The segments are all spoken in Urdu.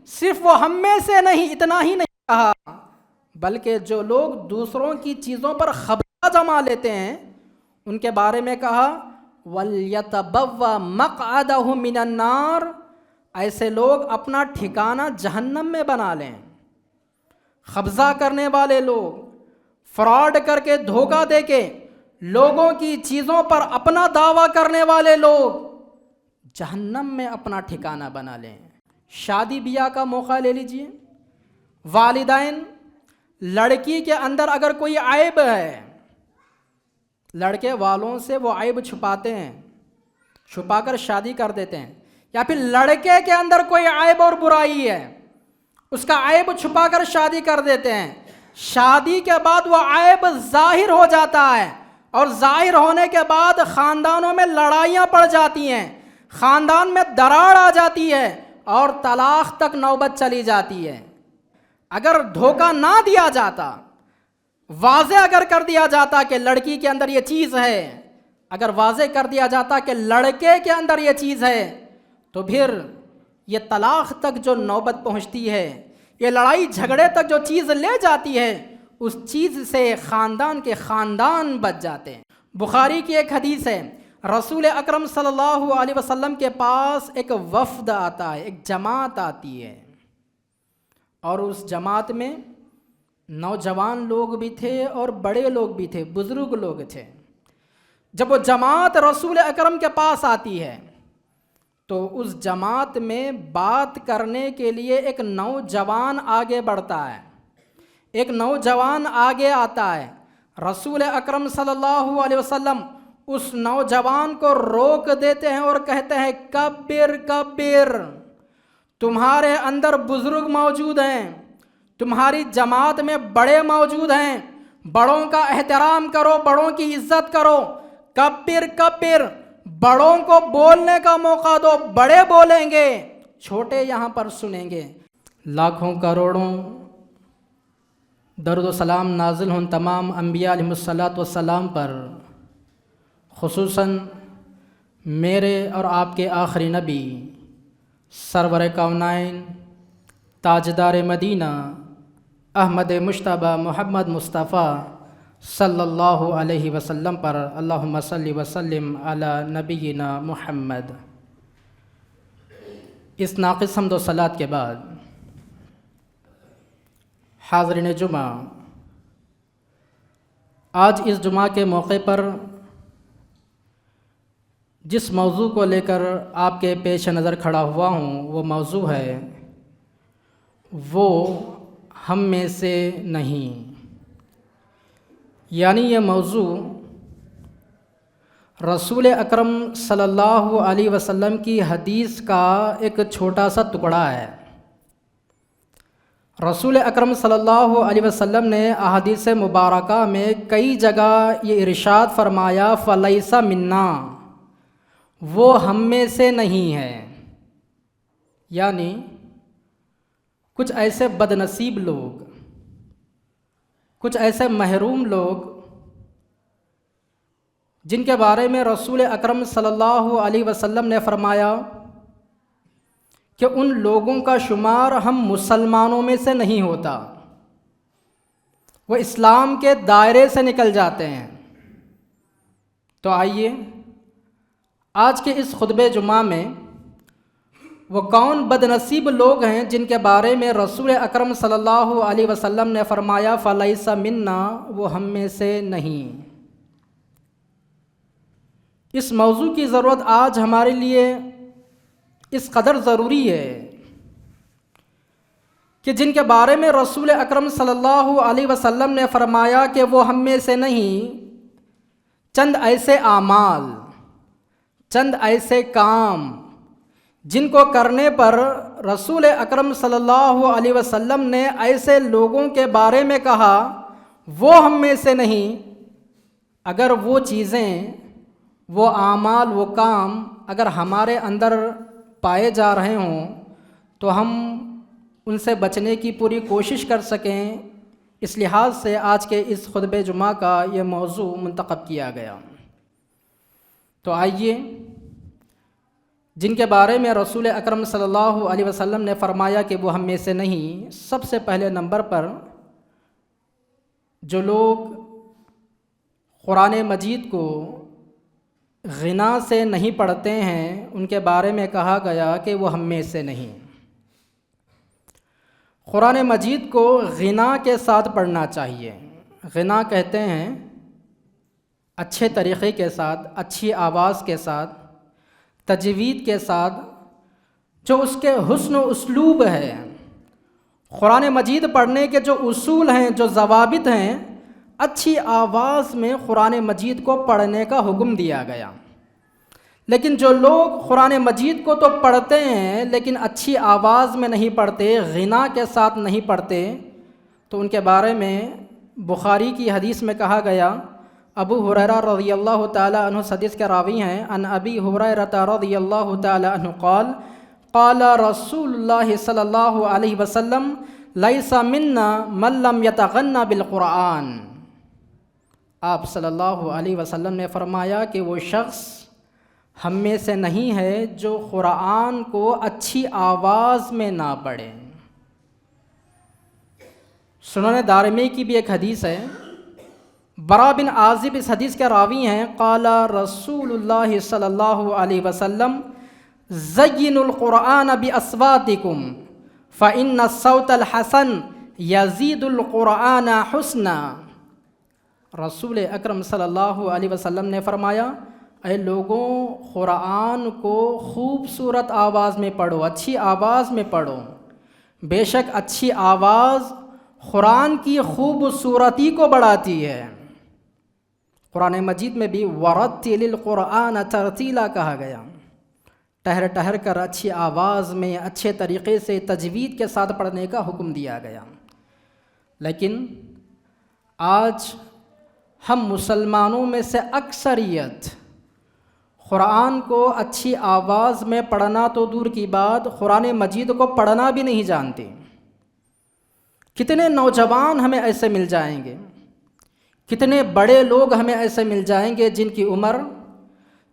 صرف وہ ہم میں سے نہیں، اتنا ہی نہیں کہا، بلکہ جو لوگ دوسروں کی چیزوں پر خبر جما لیتے ہیں ان کے بارے میں کہا وَلْيَتَبَوَّ مَقْعَدَهُ مِنَ النَّارِ، ایسے لوگ اپنا ٹھکانہ جہنم میں بنا لیں۔ قبضہ کرنے والے لوگ، فراڈ کر کے، دھوکہ دے کے لوگوں کی چیزوں پر اپنا دعویٰ کرنے والے لوگ جہنم میں اپنا ٹھکانہ بنا لیں۔ شادی بیاہ کا موقع لے لیجئے، والدین لڑکی کے اندر اگر کوئی عیب ہے، لڑکے والوں سے وہ عیب چھپاتے ہیں، چھپا کر شادی کر دیتے ہیں، یا پھر لڑکے کے اندر کوئی عیب اور برائی ہے، اس کا عیب چھپا کر شادی کر دیتے ہیں، شادی کے بعد وہ عیب ظاہر ہو جاتا ہے، اور ظاہر ہونے کے بعد خاندانوں میں لڑائیاں پڑ جاتی ہیں، خاندان میں دراڑ آ جاتی ہے اور طلاق تک نوبت چلی جاتی ہے۔ اگر دھوکہ نہ دیا جاتا، واضح اگر کر دیا جاتا کہ لڑکی کے اندر یہ چیز ہے، اگر واضح کر دیا جاتا کہ لڑکے کے اندر یہ چیز ہے، تو پھر یہ طلاق تک جو نوبت پہنچتی ہے، یہ لڑائی جھگڑے تک جو چیز لے جاتی ہے، اس چیز سے خاندان کے خاندان بچ جاتے ہیں۔ بخاری کی ایک حدیث ہے، رسول اکرم صلی اللہ علیہ وسلم کے پاس ایک وفد آتا ہے، ایک جماعت آتی ہے، اور اس جماعت میں نوجوان لوگ بھی تھے اور بڑے لوگ بھی تھے، بزرگ لوگ تھے۔ جب وہ جماعت رسول اکرم کے پاس آتی ہے تو اس جماعت میں بات کرنے کے لیے ایک نوجوان آگے بڑھتا ہے، ایک نوجوان آگے آتا ہے۔ رسول اکرم صلی اللہ علیہ وسلم اس نوجوان کو روک دیتے ہیں اور کہتے ہیں کبر کبر، تمہارے اندر بزرگ موجود ہیں، تمہاری جماعت میں بڑے موجود ہیں، بڑوں کا احترام کرو، بڑوں کی عزت کرو، کبر کبر، بڑوں کو بولنے کا موقع دو، بڑے بولیں گے، چھوٹے یہاں پر سنیں گے۔ لاکھوں کروڑوں درود و سلام نازل ہوں تمام انبیاء علیہم الصلاۃ والسلام پر، خصوصاً میرے اور آپ کے آخری نبی سرور کونین تاجدار مدینہ احمد مجتبیٰ محمد مصطفیٰ صلی اللہ علیہ وسلم پر، اللہم صلی وسلم علی نبینا محمد۔ اس ناقص حمد و صلاۃ کے بعد حاضرین جمعہ، آج اس جمعہ کے موقع پر جس موضوع کو لے کر آپ کے پیش نظر کھڑا ہوا ہوں وہ موضوع ہے وہ ہم میں سے نہیں، یعنی یہ موضوع رسول اکرم صلی اللہ علیہ وسلم کی حدیث کا ایک چھوٹا سا ٹکڑا ہے۔ رسول اکرم صلی اللہ علیہ وسلم نے احادیث مبارکہ میں کئی جگہ یہ ارشاد فرمایا فلیس منا، وہ ہم میں سے نہیں ہے، یعنی کچھ ایسے بد نصیب لوگ، کچھ ایسے محروم لوگ جن کے بارے میں رسول اکرم صلی اللہ علیہ وسلم نے فرمایا کہ ان لوگوں کا شمار ہم مسلمانوں میں سے نہیں ہوتا، وہ اسلام کے دائرے سے نکل جاتے ہیں۔ تو آئیے آج کے اس خطبہ جمعہ میں وہ کون بد نصیب لوگ ہیں جن کے بارے میں رسول اکرم صلی اللہ علیہ وسلم نے فرمایا فلیس منا، وہ ہم میں سے نہیں۔ اس موضوع کی ضرورت آج ہمارے لیے اس قدر ضروری ہے کہ جن کے بارے میں رسول اکرم صلی اللہ علیہ وسلم نے فرمایا کہ وہ ہم میں سے نہیں، چند ایسے اعمال، چند ایسے کام جن کو کرنے پر رسول اکرم صلی اللہ علیہ وسلم نے ایسے لوگوں کے بارے میں کہا وہ ہم میں سے نہیں۔ اگر وہ چیزیں، وہ اعمال، وہ کام اگر ہمارے اندر پائے جا رہے ہوں تو ہم ان سے بچنے کی پوری کوشش کر سکیں، اس لحاظ سے آج کے اس خطبہ جمعہ کا یہ موضوع منتخب کیا گیا۔ تو آئیے جن کے بارے میں رسول اکرم صلی اللہ علیہ وسلم نے فرمایا کہ وہ ہم میں سے نہیں. سب سے پہلے نمبر پر جو لوگ قرآن مجید کو غنا سے نہیں پڑھتے ہیں ان کے بارے میں کہا گیا کہ وہ ہم میں سے نہیں. قرآن مجید کو غنا کے ساتھ پڑھنا چاہیے. غنا کہتے ہیں اچھے طریقے کے ساتھ، اچھی آواز کے ساتھ، تجوید کے ساتھ، جو اس کے حسن و اسلوب ہے. قرآن مجید پڑھنے کے جو اصول ہیں، جو ضوابط ہیں، اچھی آواز میں قرآن مجید کو پڑھنے کا حکم دیا گیا. لیکن جو لوگ قرآن مجید کو تو پڑھتے ہیں لیکن اچھی آواز میں نہیں پڑھتے، غنا کے ساتھ نہیں پڑھتے، تو ان کے بارے میں بخاری کی حدیث میں کہا گیا، ابو ہریرہ رضی اللہ تعالیٰ عنہ حدیث کے راوی ہیں، ان ابی ہریرہ رضی اللہ تعالیٰ عنہ قال قال رسول اللہ صلی اللہ علیہ وسلم لیس منا من لم یتغنى بالقرآن. آپ صلی اللہ علیہ وسلم نے فرمایا کہ وہ شخص ہم میں سے نہیں ہے جو قرآن کو اچھی آواز میں نہ پڑھے. سنن دارمی کی بھی ایک حدیث ہے، برا بن عازب اس حدیث کے راوی ہیں، قال رسول اللہ صلی اللہ علیہ وسلم زینوا القرآن باصواتکم فإن الصوت الحسن یزید القرآن حسنا. رسول اکرم صلی اللہ علیہ وسلم نے فرمایا، اے لوگوں، قرآن کو خوبصورت آواز میں پڑھو، اچھی آواز میں پڑھو. بے شک اچھی آواز قرآن کی خوبصورتی کو بڑھاتی ہے. قرآن مجید میں بھی وَرَتِّلِ الْقُرْآنَ تَرْتِيلًا کہا گیا. ٹہر ٹہر کر اچھی آواز میں اچھے طریقے سے تجوید کے ساتھ پڑھنے کا حکم دیا گیا. لیکن آج ہم مسلمانوں میں سے اکثریت قرآن کو اچھی آواز میں پڑھنا تو دور کی بات، قرآن مجید کو پڑھنا بھی نہیں جانتے. کتنے نوجوان ہمیں ایسے مل جائیں گے، کتنے بڑے لوگ ہمیں ایسے مل جائیں گے جن کی عمر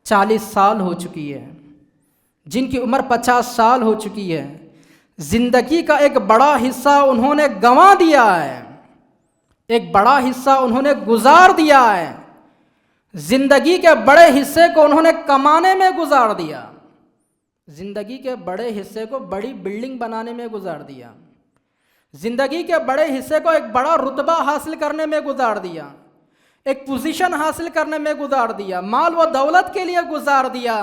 40 سال ہو چکی ہے، جن کی عمر 50 سال ہو چکی ہے. زندگی کا ایک بڑا حصہ انہوں نے گنوا دیا ہے، ایک بڑا حصہ انہوں نے گزار دیا ہے. زندگی کے بڑے حصے کو انہوں نے کمانے میں گزار دیا، زندگی کے بڑے حصے کو بڑی بلڈنگ بنانے میں گزار دیا، زندگی کے بڑے حصے کو ایک بڑا رتبہ حاصل کرنے میں گزار دیا، ایک پوزیشن حاصل کرنے میں گزار دیا، مال و دولت کے لیے گزار دیا،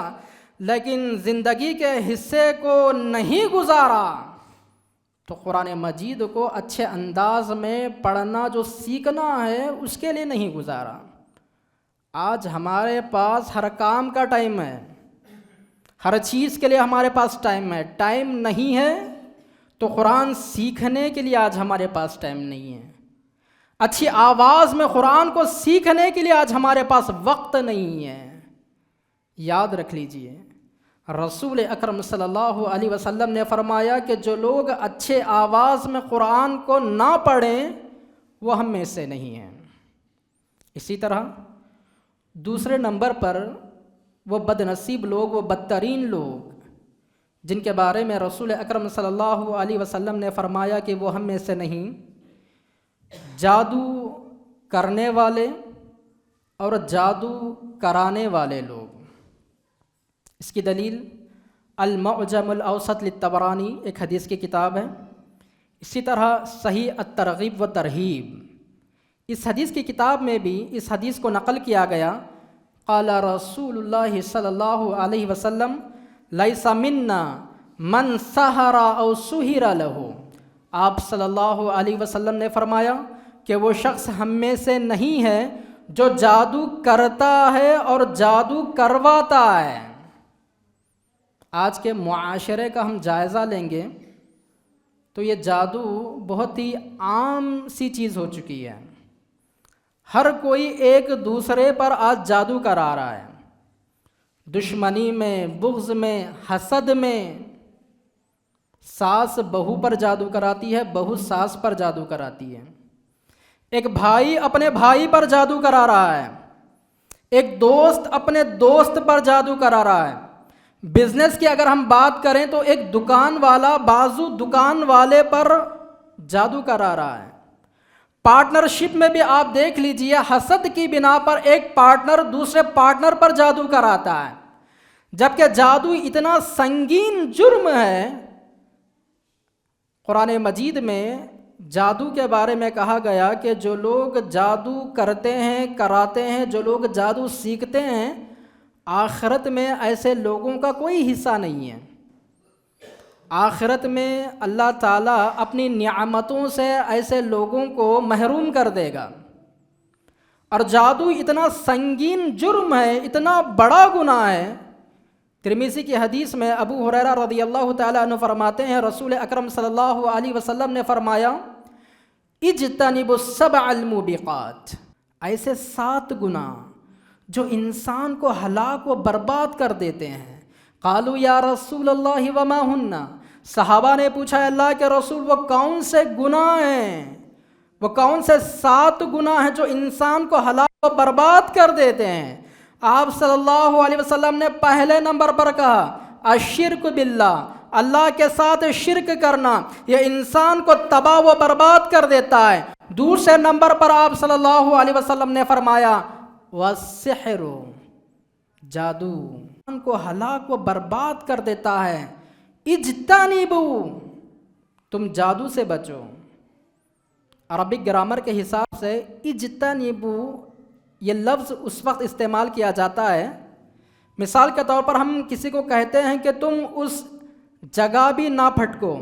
لیکن زندگی کے حصے کو نہیں گزارا. تو قرآن مجید کو اچھے انداز میں پڑھنا جو سیکھنا ہے اس کے لیے نہیں گزارا. آج ہمارے پاس ہر کام کا ٹائم ہے، ہر چیز کے لیے ہمارے پاس ٹائم ہے. ٹائم نہیں ہے تو قرآن سیکھنے کے لیے آج ہمارے پاس ٹائم نہیں ہے. اچھی آواز میں قرآن کو سیکھنے کے لیے آج ہمارے پاس وقت نہیں ہے. یاد رکھ لیجئے، رسول اکرم صلی اللہ علیہ وسلم نے فرمایا کہ جو لوگ اچھے آواز میں قرآن کو نہ پڑھیں وہ ہم میں سے نہیں ہیں. اسی طرح دوسرے نمبر پر وہ بد نصیب لوگ، وہ بدترین لوگ جن کے بارے میں رسول اکرم صلی اللہ علیہ وسلم نے فرمایا کہ وہ ہم میں سے نہیں، جادو کرنے والے اور جادو کرانے والے لوگ. اس کی دلیل المعجم الاوسط للطبرانی ایک حدیث کی کتاب ہے. اسی طرح صحیح الترغیب و ترہیب اس حدیث کی کتاب میں بھی اس حدیث کو نقل کیا گیا، قال رسول اللہ صلی اللہ علیہ وسلم لیس منا من سحر او سحر لہ. آپ صلی اللہ علیہ وسلم نے فرمایا کہ وہ شخص ہم میں سے نہیں ہے جو جادو کرتا ہے اور جادو کرواتا ہے. آج کے معاشرے کا ہم جائزہ لیں گے تو یہ جادو بہت ہی عام سی چیز ہو چکی ہے. ہر کوئی ایک دوسرے پر آج جادو کرا رہا ہے، دشمنی میں، بغض میں، حسد میں. ساس بہو پر جادو کراتی ہے، بہو ساس پر جادو کراتی ہے. ایک بھائی اپنے بھائی پر جادو کرا رہا ہے، ایک دوست اپنے دوست پر جادو کرا رہا ہے. بزنس کی اگر ہم بات کریں تو ایک دکان والا بازو دکان والے پر جادو کرا رہا ہے. پارٹنرشپ میں بھی آپ دیکھ لیجئے حسد کی بنا پر ایک پارٹنر دوسرے پارٹنر پر جادو کراتا ہے، جبکہ جادو اتنا سنگین جرم ہے. قرآن مجید میں جادو کے بارے میں کہا گیا کہ جو لوگ جادو کرتے ہیں کراتے ہیں، جو لوگ جادو سیکھتے ہیں، آخرت میں ایسے لوگوں کا کوئی حصہ نہیں ہے. آخرت میں اللہ تعالیٰ اپنی نعمتوں سے ایسے لوگوں کو محروم کر دے گا. اور جادو اتنا سنگین جرم ہے، اتنا بڑا گناہ ہے. ترمذی کی حدیث میں ابو ہریرہ رضی اللہ تعالیٰ عنہ فرماتے ہیں رسول اکرم صلی اللہ علیہ وسلم نے فرمایا اجتنبوا السبع الموبقات، ایسے 7 گناہ جو انسان کو ہلاک و برباد کر دیتے ہیں. قالوا یا رسول اللہ وما ہن، صحابہ نے پوچھا اللہ کے رسول وہ کون سے گناہ ہیں، وہ کون سے 7 گناہ ہیں جو انسان کو ہلاک و برباد کر دیتے ہیں؟ آپ صلی اللہ علیہ وسلم نے پہلے نمبر پر کہا الشرک باللہ، اللہ کے ساتھ شرک کرنا، یہ انسان کو تباہ و برباد کر دیتا ہے. دوسرے نمبر پر آپ صلی اللہ علیہ وسلم نے فرمایا والسحر، جادو انسان کو ہلاک و برباد کر دیتا ہے. اجتنبوا، تم جادو سے بچو. عربک گرامر کے حساب سے اجتنبوا یہ لفظ اس وقت استعمال کیا جاتا ہے، مثال کے طور پر ہم کسی کو کہتے ہیں کہ تم اس جگہ بھی نہ پھٹکو،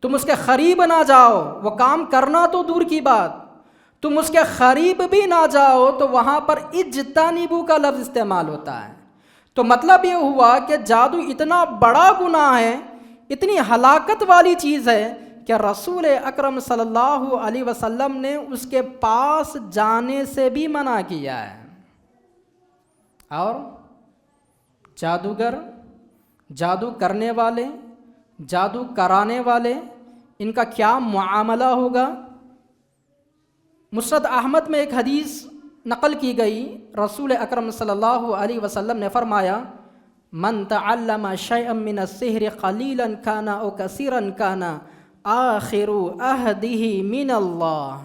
تم اس کے قریب نہ جاؤ. وہ کام کرنا تو دور کی بات، تم اس کے قریب بھی نہ جاؤ، تو وہاں پر اجتنبوا کا لفظ استعمال ہوتا ہے. تو مطلب یہ ہوا کہ جادو اتنا بڑا گناہ ہے، اتنی ہلاکت والی چیز ہے کہ رسول اکرم صلی اللہ علیہ وسلم نے اس کے پاس جانے سے بھی منع کیا ہے. اور جادوگر، جادو کرنے والے، جادو کرانے والے، ان کا کیا معاملہ ہوگا؟ مسند احمد میں ایک حدیث نقل کی گئی، رسول اکرم صلی اللہ علیہ وسلم نے فرمایا من تعلم شیئا من السحر قلیلا کان او کثیرا کان آخر عہدہ من اللہ.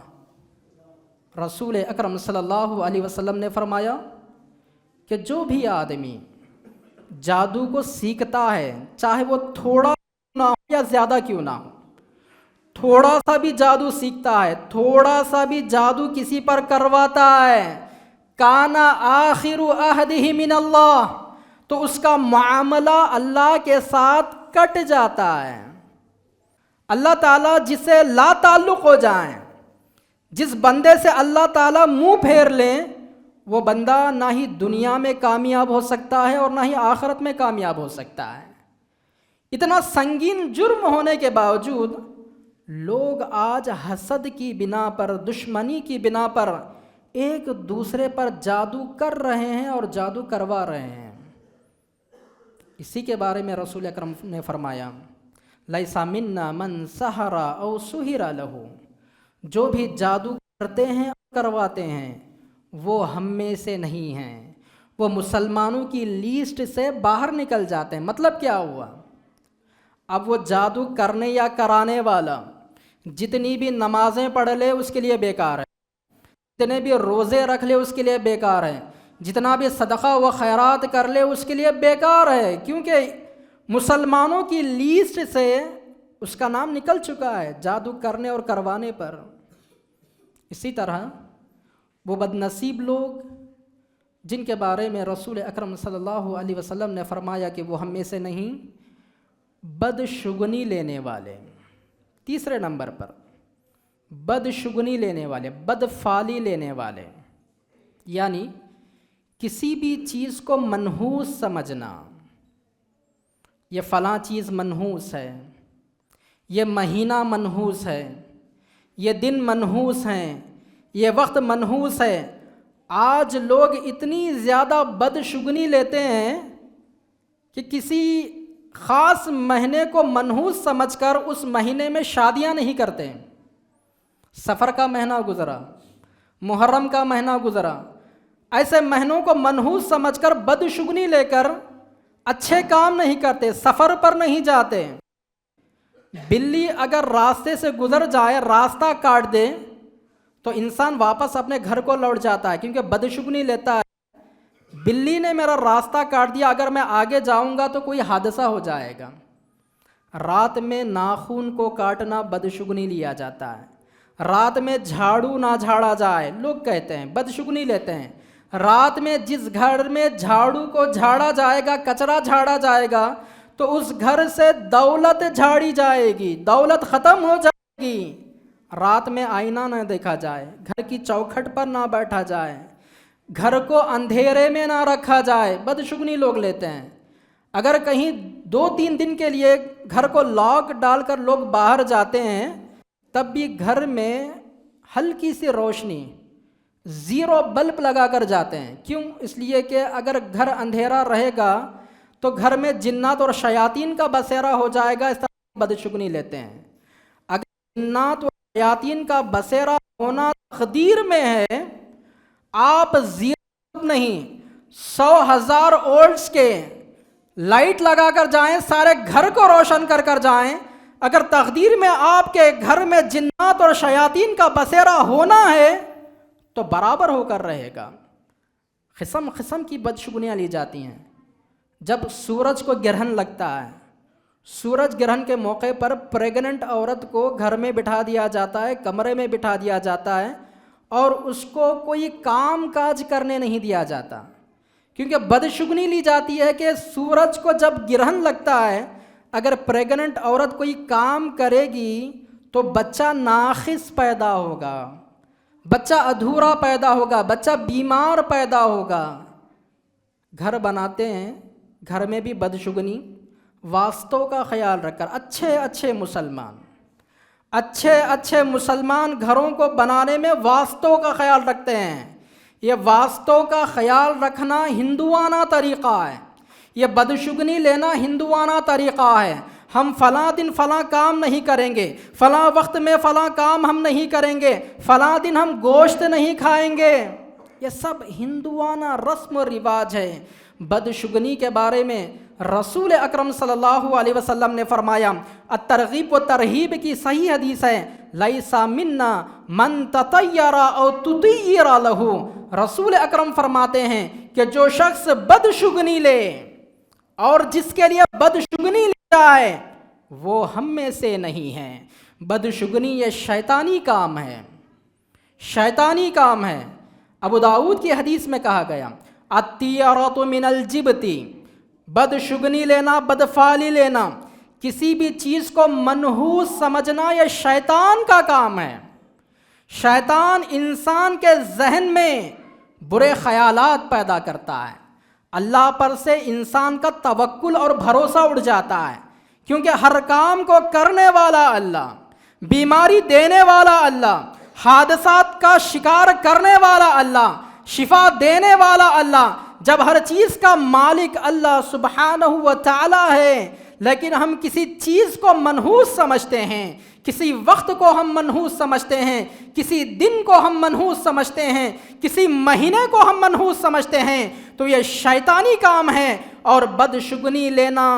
رسول اکرم صلی اللہ علیہ وسلم نے فرمایا کہ جو بھی آدمی جادو کو سیکھتا ہے، چاہے وہ تھوڑا نہ ہو یا زیادہ کیوں نہ ہو، تھوڑا سا بھی جادو سیکھتا ہے، تھوڑا سا بھی جادو کسی پر کرواتا ہے، کانا آخر عہدہ من اللہ، تو اس کا معاملہ اللہ کے ساتھ کٹ جاتا ہے. اللہ تعالیٰ جس سے لا تعلق ہو جائیں، جس بندے سے اللہ تعالیٰ منہ پھیر لیں، وہ بندہ نہ ہی دنیا میں کامیاب ہو سکتا ہے اور نہ ہی آخرت میں کامیاب ہو سکتا ہے. اتنا سنگین جرم ہونے کے باوجود لوگ آج حسد کی بنا پر، دشمنی کی بنا پر ایک دوسرے پر جادو کر رہے ہیں اور جادو کروا رہے ہیں. اسی کے بارے میں رسول اکرم نے فرمایا لیس منا من سحر او سحر لہ، جو بھی جادو کرتے ہیں اور کرواتے ہیں وہ ہم میں سے نہیں ہیں، وہ مسلمانوں کی لیسٹ سے باہر نکل جاتے ہیں. مطلب کیا ہوا؟ اب وہ جادو کرنے یا کرانے والا جتنی بھی نمازیں پڑھ لے اس کے لیے بیکار ہے، جتنے بھی روزے رکھ لے اس کے لیے بیکار ہے، جتنا بھی صدقہ و خیرات کر لے اس کے لیے بیکار ہے، کیونکہ مسلمانوں کی لیسٹ سے اس کا نام نکل چکا ہے جادو کرنے اور کروانے پر. اسی طرح وہ بدنصیب لوگ جن کے بارے میں رسول اکرم صلی اللہ علیہ وسلم نے فرمایا کہ وہ ہم میں سے نہیں، بدشگنی لینے والے. تیسرے نمبر پر بدشگنی لینے والے، بدفعلی لینے والے، یعنی کسی بھی چیز کو منحوس سمجھنا. یہ فلاں چیز منحوس ہے، یہ مہینہ منحوس ہے، یہ دن منحوس ہیں، یہ وقت منحوس ہے. آج لوگ اتنی زیادہ بدشگنی لیتے ہیں کہ کسی خاص مہینے کو منحوس سمجھ کر اس مہینے میں شادیاں نہیں کرتے. سفر کا مہینہ گزرا، محرم کا مہینہ گزرا، ایسے مہینوں کو منحوس سمجھ کر بدشگنی لے کر اچھے کام نہیں کرتے، سفر پر نہیں جاتے. بلی اگر راستے سے گزر جائے، راستہ کاٹ دے، تو انسان واپس اپنے گھر کو لوٹ جاتا ہے کیونکہ بدشگنی لیتا ہے. بلی نے میرا راستہ کاٹ دیا، اگر میں آگے جاؤں گا تو کوئی حادثہ ہو جائے گا. رات میں ناخن کو کاٹنا بدشگنی لیا جاتا ہے. رات میں جھاڑو نہ جھاڑا جائے، لوگ کہتے ہیں بدشگنی لیتے ہیں. رات میں جس گھر میں جھاڑو کو جھاڑا جائے گا، کچرا جھاڑا جائے گا، تو اس گھر سے دولت جھاڑی جائے گی، دولت ختم ہو جائے گی. رات میں آئینہ نہ دیکھا جائے، گھر کی چوکھٹ پر نہ بیٹھا جائے، گھر کو اندھیرے میں نہ رکھا جائے، بدشگنی لوگ لیتے ہیں. اگر کہیں 2-3 دن کے لیے گھر کو لاک ڈال کر لوگ باہر جاتے ہیں، تب بھی گھر میں ہلکی سی روشنی، 0 بلب لگا کر جاتے ہیں. کیوں؟ اس لیے کہ اگر گھر اندھیرا رہے گا تو گھر میں جنات اور شیاطین کا بسیرا ہو جائے گا. اس طرح بدشگنی لیتے ہیں. اگر جنات اور شیاطین کا بسیرا ہونا تقدیر میں ہے، آپ 0 نہیں 100,000 وولٹس کے لائٹ لگا کر جائیں، سارے گھر کو روشن کر کر جائیں، اگر تقدیر میں آپ کے گھر میں جنات اور شیاطین کا بسیرا ہونا ہے تو برابر ہو کر رہے گا. قسم قسم کی بدشگنیاں لی جاتی ہیں. جب سورج کو گرہن لگتا ہے، سورج گرہن کے موقع پر پریگننٹ عورت کو گھر میں بٹھا دیا جاتا ہے، کمرے میں بٹھا دیا جاتا ہے، اور اس کو کوئی کام کاج کرنے نہیں دیا جاتا، کیونکہ بدشگنی لی جاتی ہے کہ سورج کو جب گرہن لگتا ہے، اگر پریگننٹ عورت کوئی کام کرے گی تو بچہ ناقص پیدا ہوگا، بچہ ادھورا پیدا ہوگا، بچہ بیمار پیدا ہوگا. گھر بناتے ہیں، گھر میں بھی بدشگنی، واسطوں کا خیال رکھ کر اچھے مسلمان گھروں کو بنانے میں واسطوں کا خیال رکھتے ہیں. یہ واسطوں کا خیال رکھنا ہندوانہ طریقہ ہے، یہ بدشگنی لینا ہندوانہ طریقہ ہے. ہم فلاں دن فلاں کام نہیں کریں گے، فلاں وقت میں فلاں کام ہم نہیں کریں گے، فلاں دن ہم گوشت نہیں کھائیں گے. یہ سب ہندوانہ رسم و رواج ہے. بدشگنی کے بارے میں رسول اکرم صلی اللہ علیہ وسلم نے فرمایا، الترغیب و ترہیب کی صحیح حدیث ہے، لیس منا من تطیر او تطیر لہ. رسول اکرم فرماتے ہیں کہ جو شخص بدشگنی لے اور جس کے لیے بدشگنی لی جائے وہ ہم میں سے نہیں ہے. بدشگنی یہ شیطانی کام ہے، شیطانی کام ہے. ابو داؤد کی حدیث میں کہا گیا، الطیرۃ من الجبت، بدشگنی لینا، بدفعلی لینا، کسی بھی چیز کو منحوس سمجھنا، یہ شیطان کا کام ہے. شیطان انسان کے ذہن میں برے خیالات پیدا کرتا ہے. اللہ پر سے انسان کا توکل اور بھروسہ اڑ جاتا ہے، کیونکہ ہر کام کو کرنے والا اللہ، بیماری دینے والا اللہ، حادثات کا شکار کرنے والا اللہ، شفا دینے والا اللہ، جب ہر چیز کا مالک اللہ سبحانہ و تعالی ہے، لیکن ہم کسی چیز کو منحوس سمجھتے ہیں، کسی وقت کو ہم منحوس سمجھتے ہیں، کسی دن کو ہم منحوس سمجھتے ہیں، کسی مہینے کو ہم منحوس سمجھتے ہیں، تو یہ شیطانی کام ہے. اور بدشگنی لینا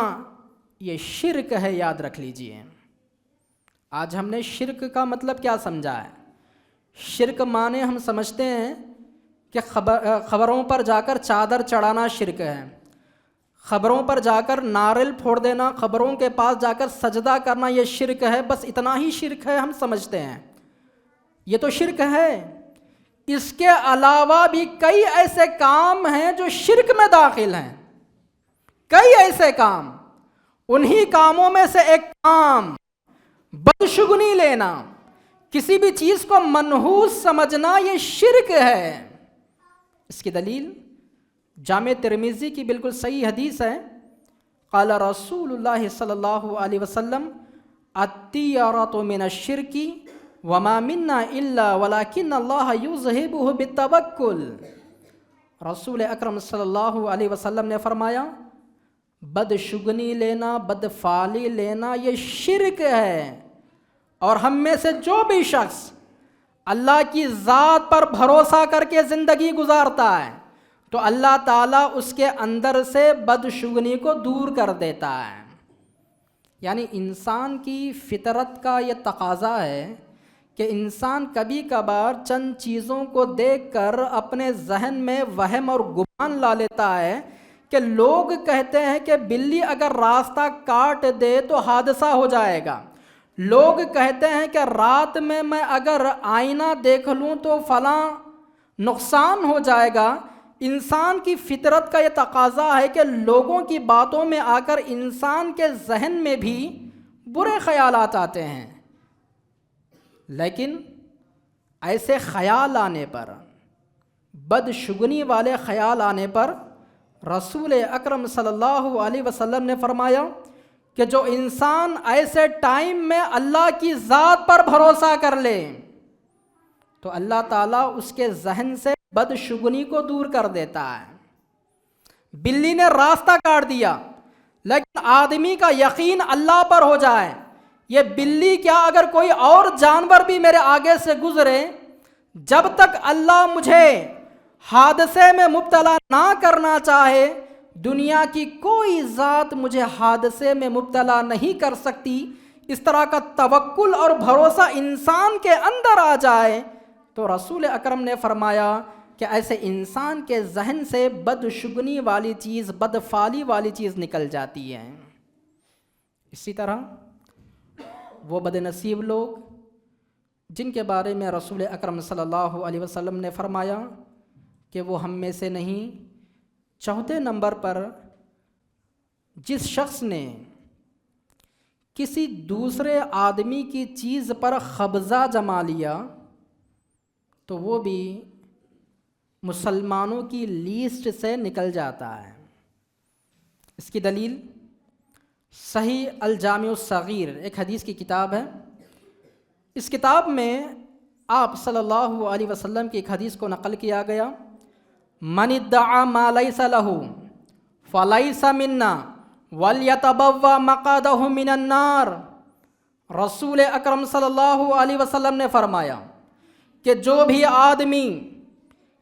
یہ شرک ہے، یاد رکھ لیجئے. آج ہم نے شرک کا مطلب کیا سمجھا ہے؟ شرک معنی ہم سمجھتے ہیں کہ خبروں پر جا کر چادر چڑھانا شرک ہے، خبروں پر جا کر ناریل پھوڑ دینا، خبروں کے پاس جا کر سجدہ کرنا یہ شرک ہے، بس اتنا ہی شرک ہے ہم سمجھتے ہیں. یہ تو شرک ہے. اس کے علاوہ بھی کئی ایسے کام ہیں جو شرک میں داخل ہیں، کئی ایسے کام. انہی کاموں میں سے ایک کام بدشگنی لینا، کسی بھی چیز کو منحوس سمجھنا، یہ شرک ہے. اس کی دلیل جامع ترمذی کی بالکل صحیح حدیث ہے، قال رسول اللہ صلی اللہ علیہ وسلم، الطیرۃ من الشرک وما منا الا ولکن اللہ یذہبہ بالتوکل. رسول اکرم صلی اللہ علیہ وسلم نے فرمایا، بدشگنی لینا، بدفعلی لینا یہ شرک ہے، اور ہم میں سے جو بھی شخص اللہ کی ذات پر بھروسہ کر کے زندگی گزارتا ہے، تو اللہ تعالیٰ اس کے اندر سے بدشگونی کو دور کر دیتا ہے۔ یعنی انسان کی فطرت کا یہ تقاضا ہے کہ انسان کبھی کبھار چند چیزوں کو دیکھ کر اپنے ذہن میں وہم اور گمان لا لیتا ہے کہ لوگ کہتے ہیں کہ بلی اگر راستہ کاٹ دے تو حادثہ ہو جائے گا، لوگ کہتے ہیں کہ رات میں اگر آئینہ دیکھ لوں تو فلاں نقصان ہو جائے گا۔ انسان کی فطرت کا یہ تقاضا ہے کہ لوگوں کی باتوں میں آ کر انسان کے ذہن میں بھی برے خیالات آتے ہیں، لیکن ایسے خیال آنے پر، بدشگونی والے خیال آنے پر رسول اکرم صلی اللہ علیہ وسلم نے فرمایا کہ جو انسان ایسے ٹائم میں اللہ کی ذات پر بھروسہ کر لے تو اللہ تعالیٰ اس کے ذہن سے بدشگونی کو دور کر دیتا ہے۔ بلی نے راستہ کاٹ دیا، لیکن آدمی کا یقین اللہ پر ہو جائے، یہ بلی کیا اگر کوئی اور جانور بھی میرے آگے سے گزرے، جب تک اللہ مجھے حادثے میں مبتلا نہ کرنا چاہے، دنیا کی کوئی ذات مجھے حادثے میں مبتلا نہیں کر سکتی۔ اس طرح کا توکل اور بھروسہ انسان کے اندر آ جائے تو رسول اکرم نے فرمایا کہ ایسے انسان کے ذہن سے بدشگونی والی چیز، بدفعلی والی چیز نکل جاتی ہے۔ اسی طرح وہ بد نصیب لوگ جن کے بارے میں رسول اکرم صلی اللہ علیہ وسلم نے فرمایا کہ وہ ہم میں سے نہیں، چوتھے نمبر پر جس شخص نے کسی دوسرے آدمی کی چیز پر قبضہ جما لیا تو وہ بھی مسلمانوں کی لیسٹ سے نکل جاتا ہے۔ اس کی دلیل صحیح الجامع الصغیر ایک حدیث کی کتاب ہے۔ اس کتاب میں آپ صلی اللہ علیہ وسلم کی ایک حدیث کو نقل کیا گیا، من ادعا ما لیس لہ فلیس منا ولیتبوأ مقعدہ من النار۔ رسول اکرم صلی اللہ علیہ وسلم نے فرمایا کہ جو بھی آدمی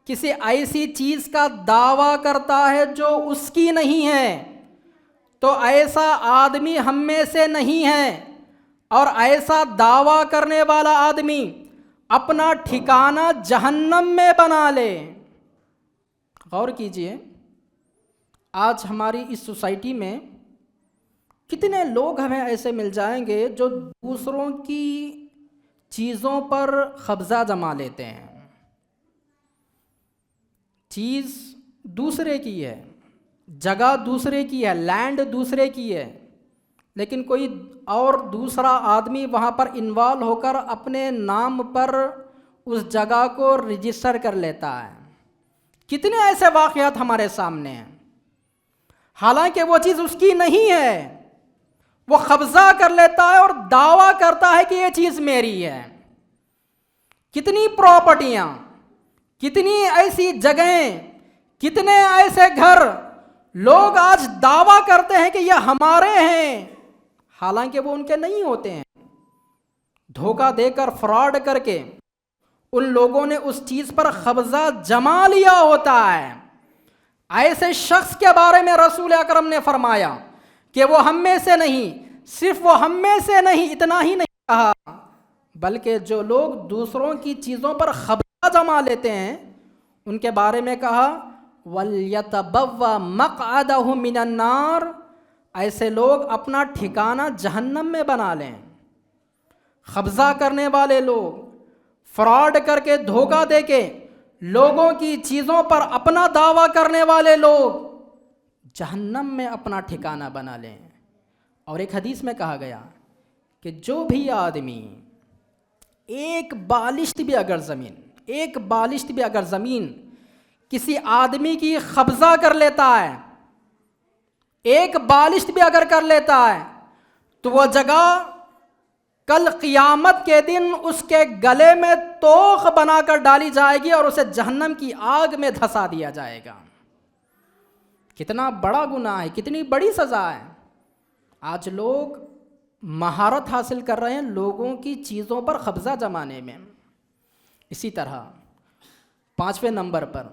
کسی ایسی چیز کا دعویٰ کرتا ہے جو اس کی نہیں ہے تو ایسا آدمی ہم میں سے نہیں ہے، اور ایسا دعویٰ کرنے والا آدمی اپنا ٹھکانہ جہنم میں بنا لے۔ غور کیجئے، آج ہماری اس سوسائٹی میں کتنے لوگ ہمیں ایسے مل جائیں گے جو دوسروں کی چیزوں پر قبضہ جما لیتے ہیں۔ چیز دوسرے کی ہے، جگہ دوسرے کی ہے، لینڈ دوسرے کی ہے، لیکن کوئی اور دوسرا آدمی وہاں پر انوالو ہو کر اپنے نام پر اس جگہ کو رجسٹر کر لیتا ہے۔ کتنے ایسے واقعات ہمارے سامنے ہیں، حالانکہ وہ چیز اس کی نہیں ہے، وہ قبضہ کر لیتا ہے اور دعویٰ کرتا ہے کہ یہ چیز میری ہے۔ کتنی پراپرٹیاں، کتنی ایسی جگہیں، کتنے ایسے گھر لوگ آج دعویٰ کرتے ہیں کہ یہ ہمارے ہیں، حالانکہ وہ ان کے نہیں ہوتے ہیں۔ دھوکہ دے کر، فراڈ کر کے ان لوگوں نے اس چیز پر قبضہ جما لیا ہوتا ہے۔ ایسے شخص کے بارے میں رسول اکرم نے فرمایا کہ وہ ہم میں سے نہیں، صرف وہ ہم میں سے نہیں، اتنا ہی نہیں کہا بلکہ جو لوگ دوسروں کی چیزوں پر قبضہ جما لیتے ہیں ان کے بارے میں کہا وَلْيَتَبَوَّأْ مَقْعَدَهُ مِنَ النَّارِ، ایسے لوگ اپنا ٹھکانہ جہنم میں بنا لیں۔ قبضہ کرنے والے لوگ، فراڈ کر کے، دھوکہ دے کے لوگوں کی چیزوں پر اپنا دعویٰ کرنے والے لوگ جہنم میں اپنا ٹھکانہ بنا لیں۔ اور ایک حدیث میں کہا گیا کہ جو بھی آدمی ایک بالشت بھی اگر زمین کسی آدمی کی قبضہ کر لیتا ہے، ایک بالشت بھی اگر کر لیتا ہے تو وہ جگہ کل قیامت کے دن اس کے گلے میں توق بنا کر ڈالی جائے گی اور اسے جہنم کی آگ میں دھسا دیا جائے گا۔ کتنا بڑا گناہ ہے، کتنی بڑی سزا ہے۔ آج لوگ مہارت حاصل کر رہے ہیں لوگوں کی چیزوں پر قبضہ جمانے میں۔ اسی طرح 5ویں نمبر پر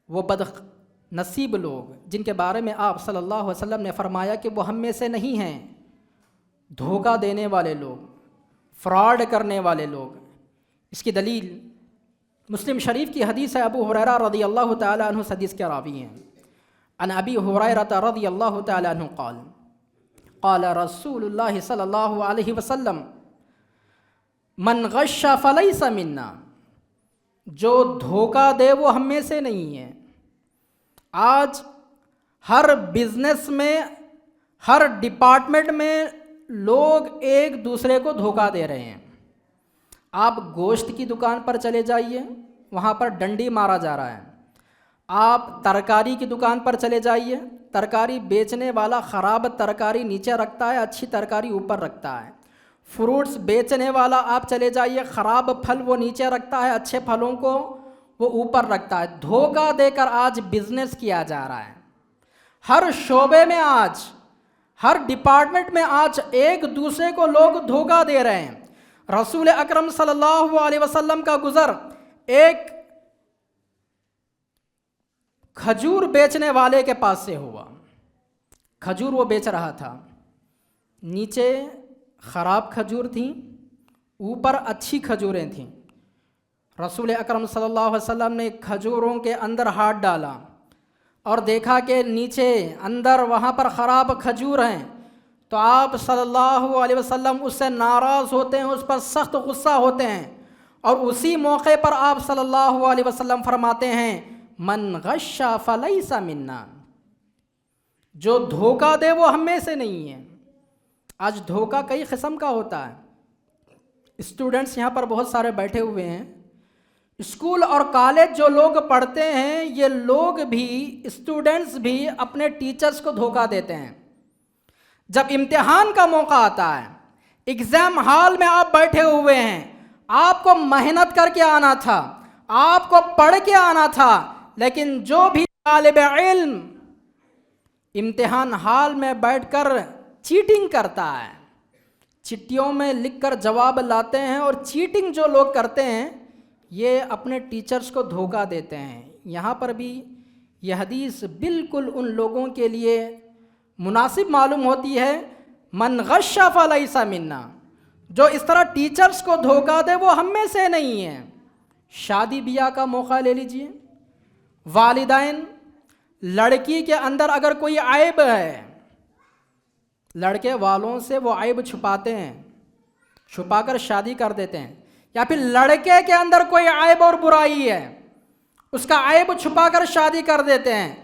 وہ بد نصیب لوگ جن کے بارے میں آپ صلی اللہ علیہ وسلم نے فرمایا کہ وہ ہم میں سے نہیں ہیں، دھوکہ دینے والے لوگ، فراڈ کرنے والے لوگ۔ اس کی دلیل مسلم شریف کی حدیث ہے، ابو ہریرہ رضی اللہ تعالیٰ عنہ حدیث کے راوی ہیں۔ عن ابی ہریرہ رضی اللہ تعالیٰ عنہ قال قال رسول اللہ صلی اللہ علیہ وسلم من غش فلیس منا، جو دھوکہ دے وہ ہم میں سے نہیں ہے۔ آج ہر بزنس میں، ہر ڈپارٹمنٹ میں لوگ ایک دوسرے کو دھوکہ دے رہے ہیں۔ آپ گوشت کی دکان پر چلے جائیے، وہاں پر ڈنڈی مارا جا رہا ہے۔ آپ ترکاری کی دکان پر چلے جائیے، ترکاری بیچنے والا خراب ترکاری نیچے رکھتا ہے، اچھی ترکاری اوپر رکھتا ہے۔ فروٹس بیچنے والا آپ چلے جائیے، خراب پھل وہ نیچے رکھتا ہے، اچھے پھلوں کو وہ اوپر رکھتا ہے۔ دھوکہ دے کر آج بزنس کیا جا رہا ہے۔ ہر شعبے میں آج، ہر ڈپارٹمنٹ میں آج ایک دوسرے کو لوگ دھوکہ دے رہے ہیں۔ رسول اکرم صلی اللہ علیہ وسلم کا گزر ایک کھجور بیچنے والے کے پاس سے ہوا۔ کھجور وہ بیچ رہا تھا، نیچے خراب کھجور تھیں، اوپر اچھی کھجوریں تھیں۔ رسول اکرم صلی اللہ علیہ وسلم نے کھجوروں کے اندر ہاتھ ڈالا اور دیکھا کہ نیچے اندر وہاں پر خراب کھجور ہیں، تو آپ صلی اللہ علیہ وسلم اس سے ناراض ہوتے ہیں، اس پر سخت غصہ ہوتے ہیں، اور اسی موقع پر آپ صلی اللہ علیہ وسلم فرماتے ہیں من غش فلیس منا، جو دھوکہ دے وہ ہم میں سے نہیں ہے۔ آج دھوکہ کئی قسم کا ہوتا ہے۔ اسٹوڈنٹس یہاں پر بہت سارے بیٹھے ہوئے ہیں، اسکول اور کالج جو لوگ پڑھتے ہیں، یہ لوگ بھی، اسٹوڈنٹس بھی اپنے ٹیچرز کو دھوکہ دیتے ہیں۔ جب امتحان کا موقع آتا ہے، ایگزام ہال میں آپ بیٹھے ہوئے ہیں، آپ کو محنت کر کے آنا تھا، آپ کو پڑھ کے آنا تھا، لیکن جو بھی طالب علم امتحان ہال میں بیٹھ کر چیٹنگ کرتا ہے، چٹھیوں میں لکھ کر جواب لاتے ہیں، اور چیٹنگ جو لوگ کرتے ہیں یہ اپنے ٹیچرز کو دھوکہ دیتے ہیں۔ یہاں پر بھی یہ حدیث بالکل ان لوگوں کے لیے مناسب معلوم ہوتی ہے، من غش فلیس منا، جو اس طرح ٹیچرز کو دھوکہ دے وہ ہم میں سے نہیں ہے۔ شادی بیاہ کا موقع لے لیجئے، والدین لڑکی کے اندر اگر کوئی عیب ہے، لڑکے والوں سے وہ عیب چھپاتے ہیں، چھپا کر شادی کر دیتے ہیں، یا پھر لڑکے کے اندر کوئی عیب اور برائی ہے، اس کا عیب چھپا کر شادی کر دیتے ہیں۔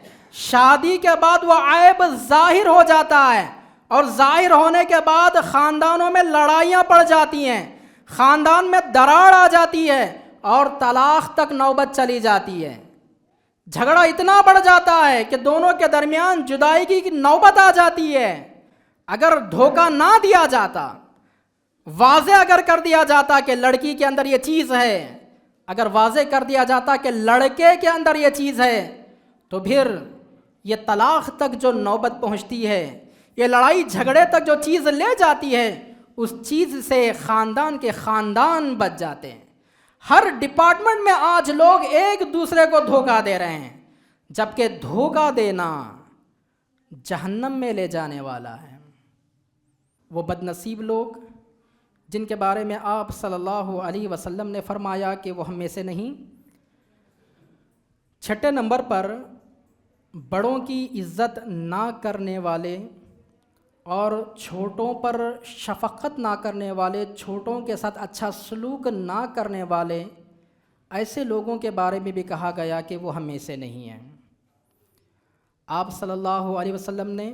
شادی کے بعد وہ عیب ظاہر ہو جاتا ہے، اور ظاہر ہونے کے بعد خاندانوں میں لڑائیاں پڑ جاتی ہیں، خاندان میں دراڑ آ جاتی ہے، اور طلاق تک نوبت چلی جاتی ہے۔ جھگڑا اتنا بڑھ جاتا ہے کہ دونوں کے درمیان جدائی کی نوبت آ جاتی ہے۔ اگر دھوکہ نہ دیا جاتا، واضح اگر کر دیا جاتا کہ لڑکی کے اندر یہ چیز ہے، اگر واضح کر دیا جاتا کہ لڑکے کے اندر یہ چیز ہے، تو پھر یہ طلاق تک جو نوبت پہنچتی ہے، یہ لڑائی جھگڑے تک جو چیز لے جاتی ہے، اس چیز سے خاندان کے خاندان بچ جاتے ہیں۔ ہر ڈپارٹمنٹ میں آج لوگ ایک دوسرے کو دھوکہ دے رہے ہیں، جبکہ دھوکہ دینا جہنم میں لے جانے والا ہے۔ وہ بد نصیب لوگ جن کے بارے میں آپ صلی اللہ علیہ وسلم نے فرمایا کہ وہ ہم میں سے نہیں۔ چھٹے نمبر پر بڑوں کی عزت نہ کرنے والے اور چھوٹوں پر شفقت نہ کرنے والے، چھوٹوں کے ساتھ اچھا سلوک نہ کرنے والے، ایسے لوگوں کے بارے میں بھی کہا گیا کہ وہ ہم میں سے نہیں ہیں۔ آپ صلی اللہ علیہ وسلم نے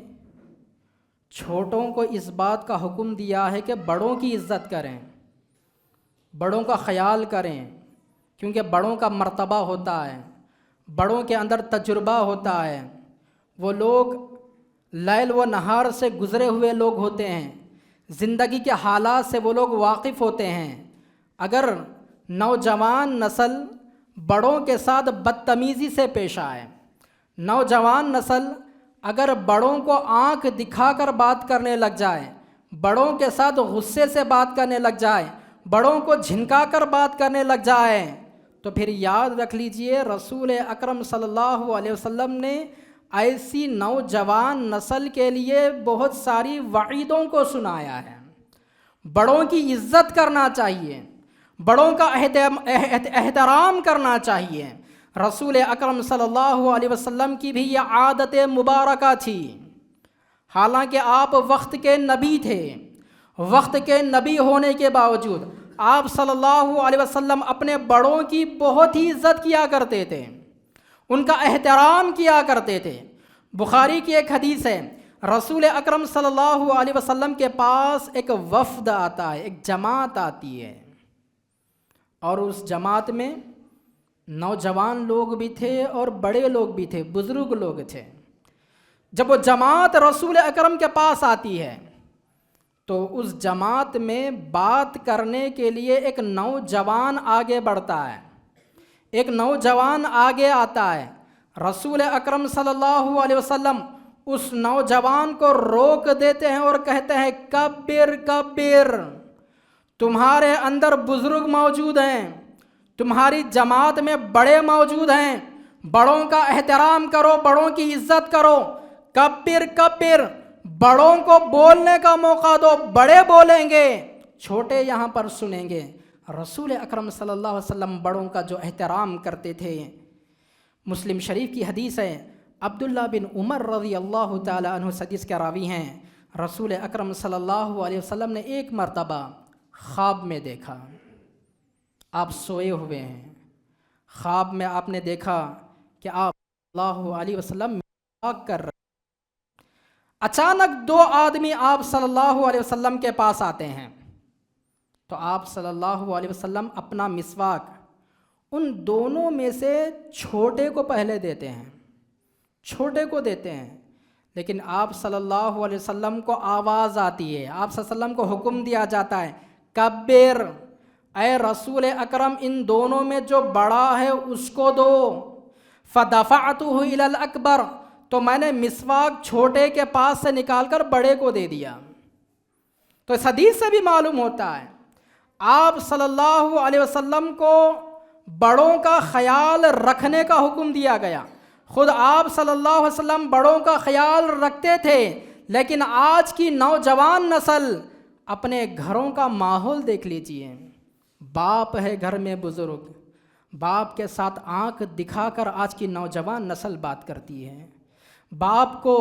چھوٹوں کو اس بات کا حکم دیا ہے کہ بڑوں کی عزت کریں، بڑوں کا خیال کریں، کیونکہ بڑوں کا مرتبہ ہوتا ہے، بڑوں کے اندر تجربہ ہوتا ہے، وہ لوگ لیل و نہار سے گزرے ہوئے لوگ ہوتے ہیں، زندگی کے حالات سے وہ لوگ واقف ہوتے ہیں۔ اگر نوجوان نسل بڑوں کے ساتھ بدتمیزی سے پیش آئے، نوجوان نسل اگر بڑوں کو آنکھ دکھا کر بات کرنے لگ جائے، بڑوں کے ساتھ غصے سے بات کرنے لگ جائے، بڑوں کو جھنکا کر بات کرنے لگ جائے، تو پھر یاد رکھ لیجئے رسول اکرم صلی اللہ علیہ وسلم نے ایسی نوجوان نسل کے لیے بہت ساری وعیدوں کو سنایا ہے۔ بڑوں کی عزت کرنا چاہیے، بڑوں کا احترام کرنا چاہیے۔ رسول اکرم صلی اللہ علیہ وسلم کی بھی یہ عادت مبارکہ تھی، حالانکہ آپ وقت کے نبی تھے، وقت کے نبی ہونے کے باوجود آپ صلی اللہ علیہ وسلم اپنے بڑوں کی بہت ہی عزت کیا کرتے تھے، ان کا احترام کیا کرتے تھے۔ بخاری کی ایک حدیث ہے، رسول اکرم صلی اللہ علیہ وسلم کے پاس ایک وفد آتا ہے، ایک جماعت آتی ہے، اور اس جماعت میں نوجوان لوگ بھی تھے اور بڑے لوگ بھی تھے، بزرگ لوگ تھے۔ جب وہ جماعت رسول اکرم کے پاس آتی ہے تو اس جماعت میں بات کرنے کے لیے ایک نوجوان آگے بڑھتا ہے، ایک نوجوان آگے آتا ہے۔ رسول اکرم صلی اللہ علیہ وسلم اس نوجوان کو روک دیتے ہیں اور کہتے ہیں کبر کبر، تمہارے اندر بزرگ موجود ہیں، تمہاری جماعت میں بڑے موجود ہیں، بڑوں کا احترام کرو، بڑوں کی عزت کرو۔ کبر کبر، بڑوں کو بولنے کا موقع دو، بڑے بولیں گے، چھوٹے یہاں پر سنیں گے۔ رسول اکرم صلی اللہ علیہ وسلم بڑوں کا جو احترام کرتے تھے، مسلم شریف کی حدیث ہے، عبداللہ بن عمر رضی اللہ تعالیٰ عنہ حدیث کے راوی ہیں، رسول اکرم صلی اللہ علیہ وسلم نے ایک مرتبہ خواب میں دیکھا، آپ سوئے ہوئے ہیں، خواب میں آپ نے دیکھا کہ آپ صلی اللہ علیہ وسلم مسواک کر رہے ہیں۔ اچانک دو آدمی آپ صلی اللہ علیہ وسلم کے پاس آتے ہیں، تو آپ صلی اللہ علیہ وسلم اپنا مسواک ان دونوں میں سے چھوٹے کو پہلے دیتے ہیں، چھوٹے کو دیتے ہیں، لیکن آپ صلی اللہ علیہ وسلم کو آواز آتی ہے، آپ صلی اللہ علیہ وسلم کو حکم دیا جاتا ہے کبر، اے رسول اکرم ان دونوں میں جو بڑا ہے اس کو دو۔ فدفعتہ الی الاکبر، تو میں نے مسواک چھوٹے کے پاس سے نکال کر بڑے کو دے دیا۔ تو اس حدیث سے بھی معلوم ہوتا ہے آپ صلی اللہ علیہ وسلم کو بڑوں کا خیال رکھنے کا حکم دیا گیا۔ خود آپ صلی اللہ علیہ وسلم بڑوں کا خیال رکھتے تھے، لیکن آج کی نوجوان نسل، اپنے گھروں کا ماحول دیکھ لیجئے، باپ ہے گھر میں بزرگ، باپ کے ساتھ آنکھ دکھا کر آج کی نوجوان نسل بات کرتی ہے، باپ کو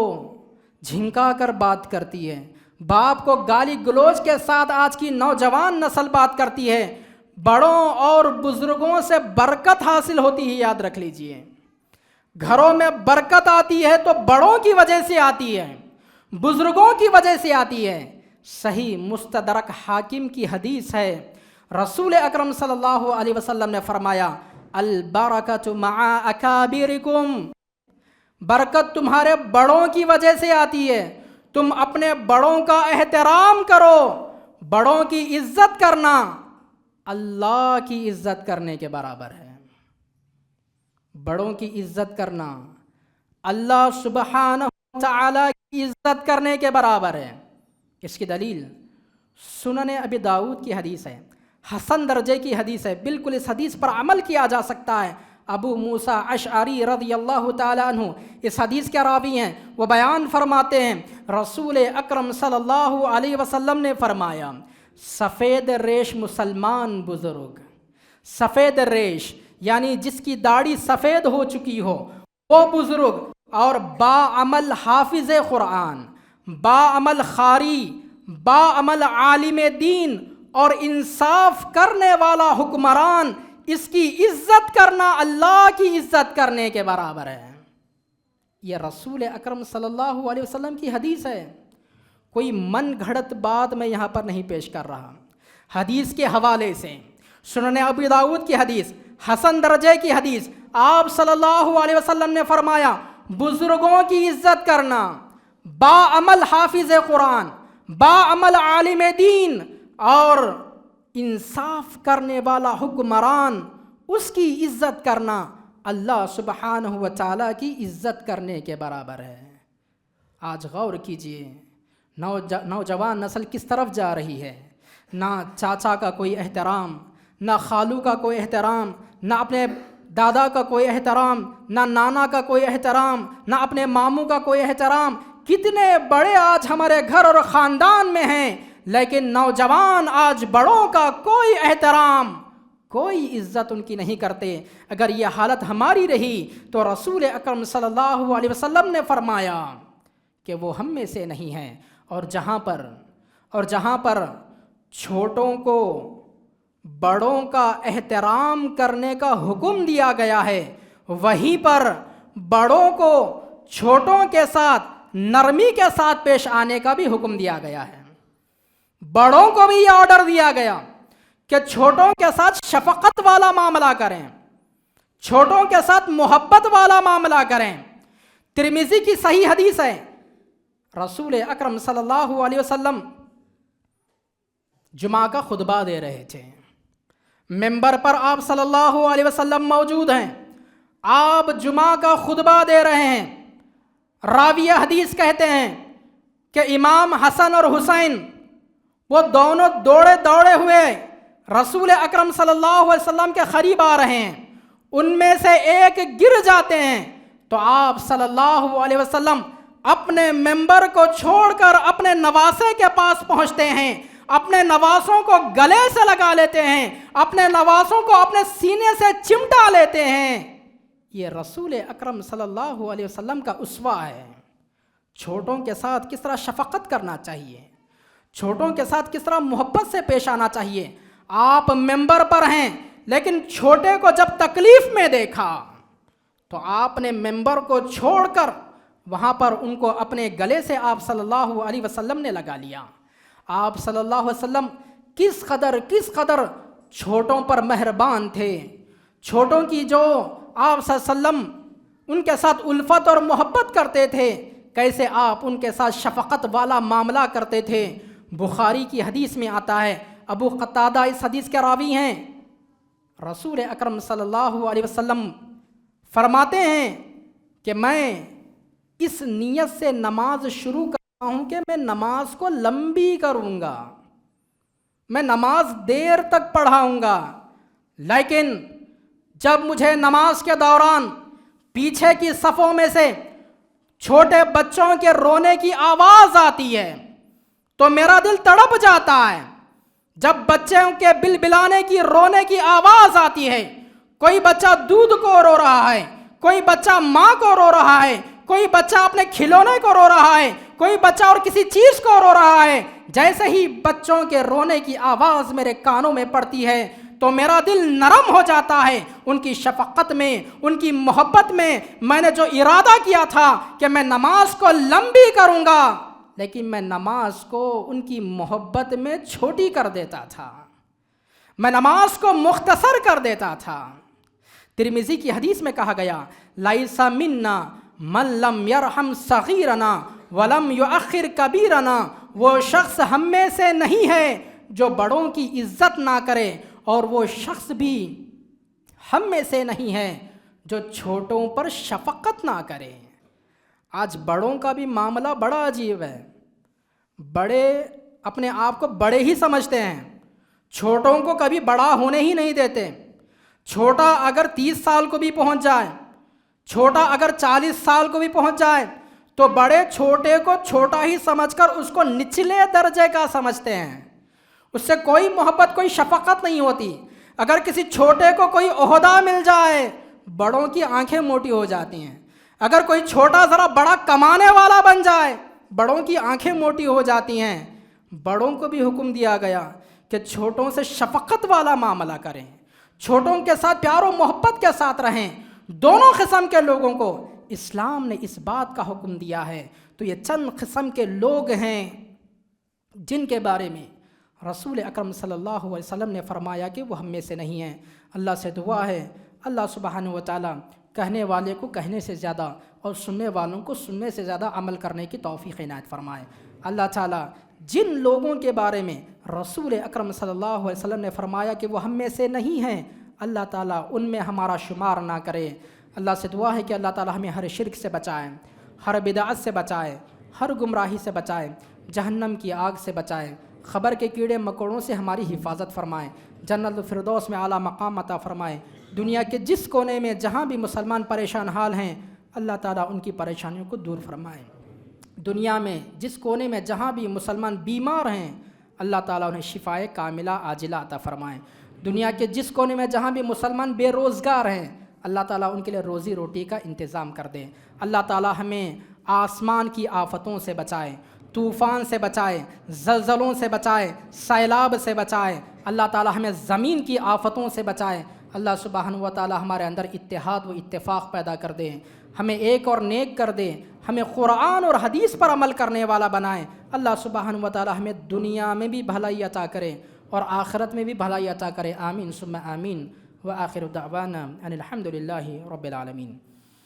جھنکا کر بات کرتی ہے، باپ کو گالی گلوچ کے ساتھ آج کی نوجوان نسل بات کرتی ہے۔ بڑوں اور بزرگوں سے برکت حاصل ہوتی ہے، یاد رکھ لیجئے، گھروں میں برکت آتی ہے تو بڑوں کی وجہ سے آتی ہے، بزرگوں کی وجہ سے آتی ہے۔ صحیح مستدرک حاکم کی حدیث ہے، رسول اکرم صلی اللہ علیہ وسلم نے فرمایا البرکۃ مع اکابرکم، برکت تمہارے بڑوں کی وجہ سے آتی ہے، تم اپنے بڑوں کا احترام کرو۔ بڑوں کی عزت کرنا اللہ کی عزت کرنے کے برابر ہے، بڑوں کی عزت کرنا اللہ سبحانہ وتعالی کی عزت کرنے کے برابر ہے۔ اس کی دلیل سنن ابی داؤد کی حدیث ہے، حسن درجے کی حدیث ہے، بالکل اس حدیث پر عمل کیا جا سکتا ہے۔ ابو موسیٰ اشعری رضی اللہ تعالیٰ عنہ اس حدیث کے راوی ہیں، وہ بیان فرماتے ہیں رسول اکرم صلی اللہ علیہ وسلم نے فرمایا سفید ریش مسلمان بزرگ، سفید ریش یعنی جس کی داڑھی سفید ہو چکی ہو وہ بزرگ، اور باعمل حافظ قرآن، باعمل قاری، باعمل عالم دین اور انصاف کرنے والا حکمران، اس کی عزت کرنا اللہ کی عزت کرنے کے برابر ہے۔ یہ رسول اکرم صلی اللہ علیہ وسلم کی حدیث ہے، کوئی من گھڑت بات میں یہاں پر نہیں پیش کر رہا۔ حدیث کے حوالے سے سنن ابی داؤد کی حدیث، حسن درجے کی حدیث، آپ صلی اللہ علیہ وسلم نے فرمایا بزرگوں کی عزت کرنا، باعمل حافظ قرآن، باعمل عالم دین اور انصاف کرنے والا حکمران، اس کی عزت کرنا اللہ سبحانہ و تعالیٰ کی عزت کرنے کے برابر ہے۔ آج غور کیجئے نوجوان نسل کس طرف جا رہی ہے، نہ چاچا کا کوئی احترام، نہ خالو کا کوئی احترام، نہ اپنے دادا کا کوئی احترام، نہ نانا کا کوئی احترام، نہ اپنے ماموں کا کوئی احترام۔ کتنے بڑے آج ہمارے گھر اور خاندان میں ہیں، لیکن نوجوان آج بڑوں کا کوئی احترام، کوئی عزت ان کی نہیں کرتے۔ اگر یہ حالت ہماری رہی تو رسول اکرم صلی اللہ علیہ وسلم نے فرمایا کہ وہ ہم میں سے نہیں ہیں۔ اور جہاں پر چھوٹوں کو بڑوں کا احترام کرنے کا حکم دیا گیا ہے، وہیں پر بڑوں کو چھوٹوں کے ساتھ نرمی کے ساتھ پیش آنے کا بھی حکم دیا گیا ہے۔ بڑوں کو بھی یہ آرڈر دیا گیا کہ چھوٹوں کے ساتھ شفقت والا معاملہ کریں، چھوٹوں کے ساتھ محبت والا معاملہ کریں۔ ترمذی کی صحیح حدیث ہے، رسول اکرم صلی اللہ علیہ وسلم جمعہ کا خطبہ دے رہے تھے، ممبر پر آپ صلی اللہ علیہ وسلم موجود ہیں، آپ جمعہ کا خطبہ دے رہے ہیں۔ راوی حدیث کہتے ہیں کہ امام حسن اور حسین وہ دونوں دوڑے ہوئے رسول اکرم صلی اللہ علیہ وسلم کے قریب آ رہے ہیں، ان میں سے ایک گر جاتے ہیں تو آپ صلی اللہ علیہ وسلم اپنے ممبر کو چھوڑ کر اپنے نواسے کے پاس پہنچتے ہیں، اپنے نواسوں کو گلے سے لگا لیتے ہیں، اپنے نواسوں کو اپنے سینے سے چمٹا لیتے ہیں۔ یہ رسول اکرم صلی اللہ علیہ وسلم کا اسوہ ہے۔ چھوٹوں کے ساتھ کس طرح شفقت کرنا چاہیے، چھوٹوں کے ساتھ کس طرح محبت سے پیش آنا چاہیے۔ آپ ممبر پر ہیں، لیکن چھوٹے کو جب تکلیف میں دیکھا تو آپ نے ممبر کو چھوڑ کر وہاں پر ان کو اپنے گلے سے آپ صلی اللہ علیہ وسلم نے لگا لیا۔ آپ صلی اللہ علیہ وسلم کس قدر چھوٹوں پر مہربان تھے، چھوٹوں کی جو آپ صلی اللہ علیہ وسلم ان کے ساتھ الفت اور محبت کرتے تھے، کیسے آپ ان کے ساتھ شفقت والا معاملہ کرتے تھے۔ بخاری کی حدیث میں آتا ہے، ابو قتادہ اس حدیث کے راوی ہیں، رسول اکرم صلی اللہ علیہ وسلم فرماتے ہیں کہ میں اس نیت سے نماز شروع کرتا ہوں کہ میں نماز کو لمبی کروں گا، میں نماز دیر تک پڑھاؤں گا، لیکن جب مجھے نماز کے دوران پیچھے کی صفوں میں سے چھوٹے بچوں کے رونے کی آواز آتی ہے تو میرا دل تڑپ جاتا ہے۔ جب بچوں کے بلبلانے کی رونے کی آواز آتی ہے، کوئی بچہ دودھ کو رو رہا ہے، کوئی بچہ ماں کو رو رہا ہے، کوئی بچہ اپنے کھلونے کو رو رہا ہے، کوئی بچہ اور کسی چیز کو رو رہا ہے، جیسے ہی بچوں کے رونے کی آواز میرے کانوں میں پڑتی ہے تو میرا دل نرم ہو جاتا ہے۔ ان کی شفقت میں، ان کی محبت میں نے جو ارادہ کیا تھا کہ میں نماز کو لمبی کروں گا، لیکن میں نماز کو ان کی محبت میں چھوٹی کر دیتا تھا، میں نماز کو مختصر کر دیتا تھا۔ ترمذی کی حدیث میں کہا گیا، لَيْسَ مِنَّا مَن لَّمْ يَرْحَمْ صَغِيرَنَا وَلَمْ يُؤَخِّرْ كَبِيرَنَا، وہ شخص ہم میں سے نہیں ہے جو بڑوں کی عزت نہ کرے، اور وہ شخص بھی ہم میں سے نہیں ہے جو چھوٹوں پر شفقت نہ کرے۔ آج بڑوں کا بھی معاملہ بڑا عجیب ہے، بڑے اپنے آپ کو بڑے ہی سمجھتے ہیں، چھوٹوں کو کبھی بڑا ہونے ہی نہیں دیتے۔ چھوٹا اگر 30 سال کو بھی پہنچ جائے، چھوٹا اگر 40 سال کو بھی پہنچ جائے تو بڑے چھوٹے کو چھوٹا ہی سمجھ کر اس کو نچلے درجے کا سمجھتے ہیں، اس سے کوئی محبت، کوئی شفقت نہیں ہوتی۔ اگر کسی چھوٹے کو کوئی عہدہ مل جائے، بڑوں کی آنکھیں موٹی ہو جاتی ہیں۔ اگر کوئی چھوٹا ذرا بڑا کمانے والا بن جائے، بڑوں کی آنکھیں موٹی ہو جاتی ہیں۔ بڑوں کو بھی حکم دیا گیا کہ چھوٹوں سے شفقت والا معاملہ کریں، چھوٹوں کے ساتھ پیار و محبت کے ساتھ رہیں۔ دونوں قسم کے لوگوں کو اسلام نے اس بات کا حکم دیا ہے۔ تو یہ چند قسم کے لوگ ہیں جن کے بارے میں رسول اکرم صلی اللہ علیہ وسلم نے فرمایا کہ وہ ہم میں سے نہیں ہیں۔ اللہ سے دعا ہے اللہ سبحانہ و تعالیٰ کہنے والے کو کہنے سے زیادہ اور سننے والوں کو سننے سے زیادہ عمل کرنے کی توفیق عنایت فرمائے۔ اللہ تعالیٰ جن لوگوں کے بارے میں رسول اکرم صلی اللہ علیہ وسلم نے فرمایا کہ وہ ہم میں سے نہیں ہیں، اللہ تعالیٰ ان میں ہمارا شمار نہ کرے۔ اللہ سے دعا ہے کہ اللہ تعالیٰ ہمیں ہر شرک سے بچائے، ہر بدعت سے بچائے، ہر گمراہی سے بچائے، جہنم کی آگ سے بچائے، خبر کے کیڑے مکوڑوں سے ہماری حفاظت فرمائیں، جنت الفردوس میں اعلیٰ مقام عطا فرمائیں۔ دنیا کے جس کونے میں جہاں بھی مسلمان پریشان حال ہیں اللہ تعالیٰ ان کی پریشانیوں کو دور فرمائیں۔ دنیا میں جس کونے میں جہاں بھی مسلمان بیمار ہیں اللہ تعالیٰ انہیں شفائے کاملہ عاجلہ عطا فرمائیں۔ دنیا کے جس کونے میں جہاں بھی مسلمان بے روزگار ہیں اللہ تعالیٰ ان کے لیے روزی روٹی کا انتظام کر دیں۔ اللہ تعالیٰ ہمیں آسمان کی آفتوں سے بچائے، طوفان سے بچائے، زلزلوں سے بچائے، سیلاب سے بچائے۔ اللہ تعالیٰ ہمیں زمین کی آفتوں سے بچائے۔ اللہ سبحانہ و تعالیٰ ہمارے اندر اتحاد و اتفاق پیدا کر دیں، ہمیں ایک اور نیک کر دیں، ہمیں قرآن اور حدیث پر عمل کرنے والا بنائیں۔ اللہ سبحانہ و تعالیٰ ہمیں دنیا میں بھی بھلائی عطا کرے اور آخرت میں بھی بھلائی عطا کرے۔ آمین ثم آمین۔ وآخر دعوانا ان الحمد للہ رب العالمین۔